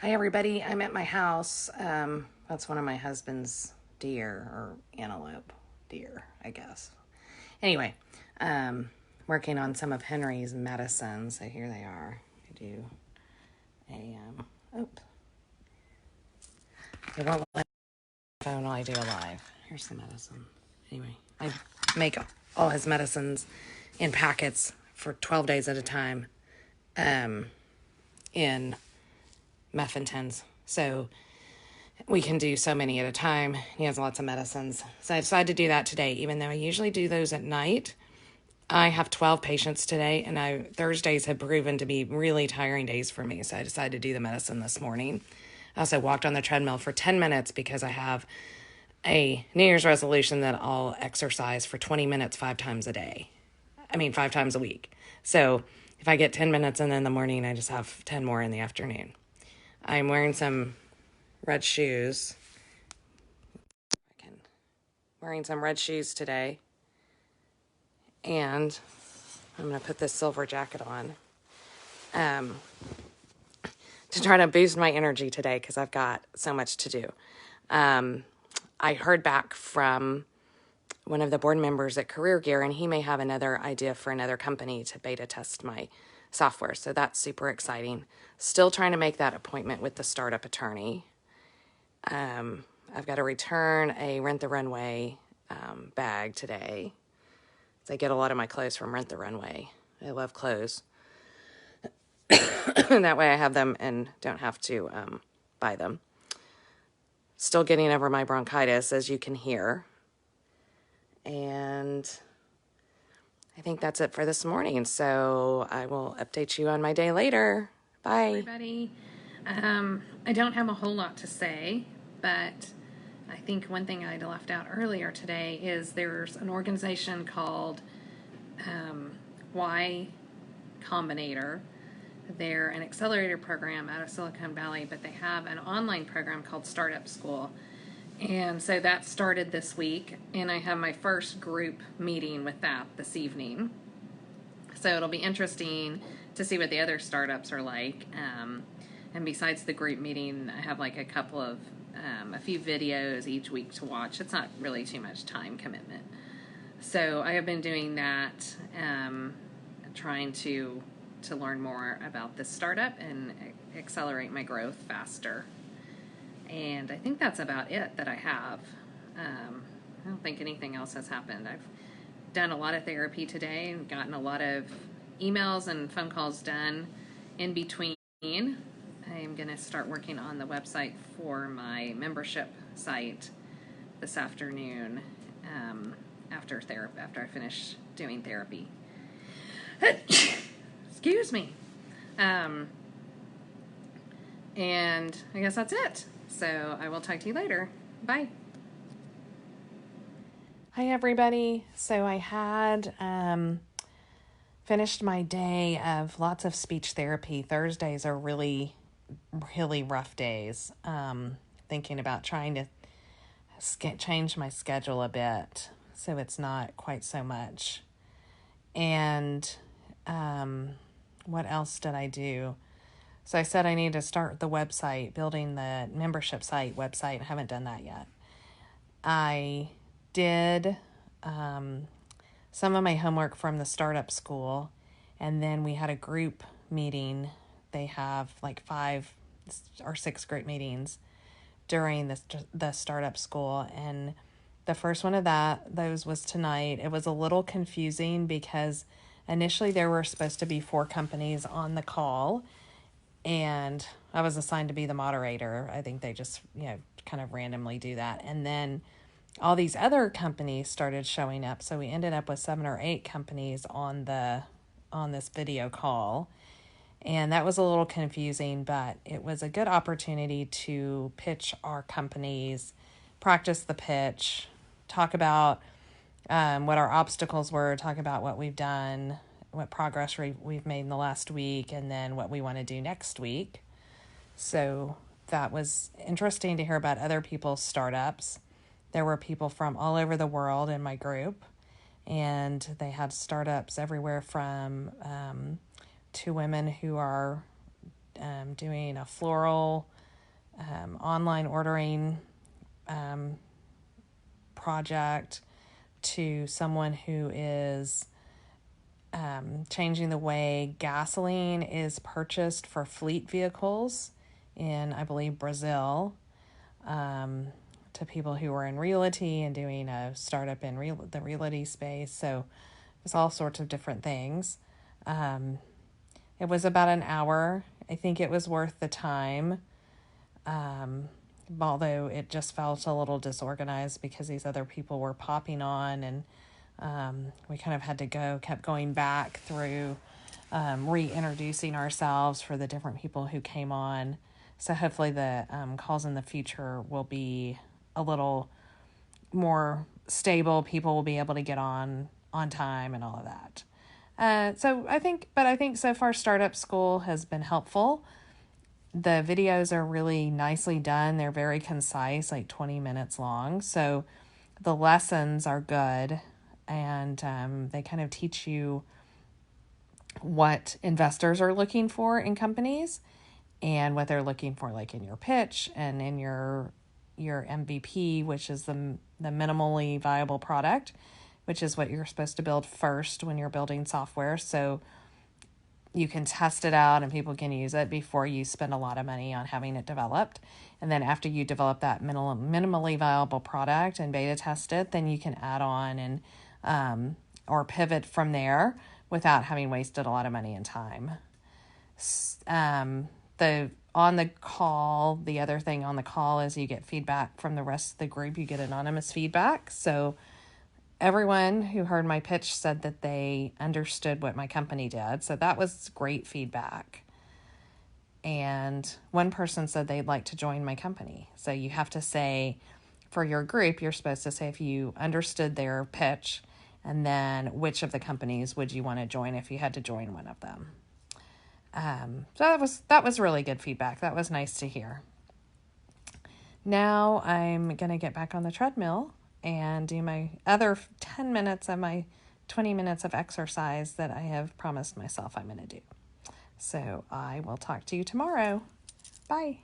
Hi, everybody. I'm at my house. That's one of my husband's deer or antelope deer, I guess. Anyway, working on some of Henry's medicines. So here they are. I do oops. It won't let me phone while I do a live. Here's the medicine. Anyway, I make all his medicines in packets for 12 days at a time in muffin tins. So we can do so many at a time. He has lots of medicines. So I decided to do that today, even though I usually do those at night. I have 12 patients today, and Thursdays have proven to be really tiring days for me. So I decided to do the medicine this morning. I also walked on the treadmill for 10 minutes because I have a New Year's resolution that I'll exercise for 20 minutes 5 times a week. So if I get 10 minutes in the morning, I just have 10 more in the afternoon. I'm wearing some red shoes. Wearing some red shoes today. And I'm going to put this silver jacket on to try to boost my energy today because I've got so much to do. I heard back from one of the board members at Career Gear, and he may have another idea for another company to beta test my software. So that's super exciting. Still trying to make that appointment with the startup attorney. I've got to return a Rent the Runway bag today. I get a lot of my clothes from Rent the Runway. I love clothes. That way I have them and don't have to buy them. Still getting over my bronchitis, as you can hear. And I think that's it for this morning. So I will update you on my day later. Bye. Everybody. I don't have a whole lot to say, but I think one thing I left out earlier today is there's an organization called Y Combinator. They're an accelerator program out of Silicon Valley, but they have an online program called Startup School. And so that started this week, and I have my first group meeting with that this evening. So it'll be interesting to see what the other startups are like. And besides the group meeting, I have like a few videos each week to watch. It's not really too much time commitment. So I have been doing that, trying to learn more about this startup and accelerate my growth faster. And I think that's about it that I have. I don't think anything else has happened. I've done a lot of therapy today and gotten a lot of emails and phone calls done in between. I'm going to start working on the website for my membership site this afternoon after I finish doing therapy. Excuse me. And I guess that's it. So I will talk to you later. Bye. Hi, everybody. So I had finished my day of lots of speech therapy. Thursdays are really, really rough days. Thinking about trying to change my schedule a bit so it's not quite so much. And what else did I do? So I said I need to start the website, building the membership site website. I haven't done that yet. I did some of my homework from the startup school, and then we had a group meeting. They have like 5 or 6 group meetings during the startup school, and the first one of those was tonight. It was a little confusing because initially there were supposed to be 4 companies on the call, and I was assigned to be the moderator. I think they just, kind of randomly do that. And then all these other companies started showing up. So we ended up with 7 or 8 companies on this video call. And that was a little confusing, but it was a good opportunity to pitch our companies, practice the pitch, talk about what our obstacles were, talk about what we've done, what progress we've made in the last week, and then what we want to do next week. So that was interesting to hear about other people's startups. There were people from all over the world in my group, and they had startups everywhere from 2 women who are doing a floral online ordering project to someone who is changing the way gasoline is purchased for fleet vehicles in, I believe, Brazil, to people who are in realty and doing a startup in the realty space. So it's all sorts of different things. It was about an hour. I think it was worth the time, although it just felt a little disorganized because these other people were popping on, and we kind of had to kept going back through reintroducing ourselves for the different people who came on. So hopefully the calls in the future will be a little more stable. People will be able to get on time and all of that. So I think so far Startup School has been helpful. The videos are really nicely done. They're very concise, like 20 minutes long. So the lessons are good, and they kind of teach you what investors are looking for in companies and what they're looking for, like in your pitch and in your MVP, which is the minimally viable product, which is what you're supposed to build first when you're building software. So you can test it out and people can use it before you spend a lot of money on having it developed. And then after you develop that minimally viable product and beta test it, then you can add on and or pivot from there without having wasted a lot of money and time. The other thing on the call is you get feedback from the rest of the group. You get anonymous feedback. So everyone who heard my pitch said that they understood what my company did. So that was great feedback. And one person said they'd like to join my company. So you have to say, for your group, you're supposed to say if you understood their pitch, and then which of the companies would you want to join if you had to join one of them. So that was really good feedback. That was nice to hear. Now I'm going to get back on the treadmill and do my other 10 minutes of my 20 minutes of exercise that I have promised myself I'm going to do. So I will talk to you tomorrow. Bye.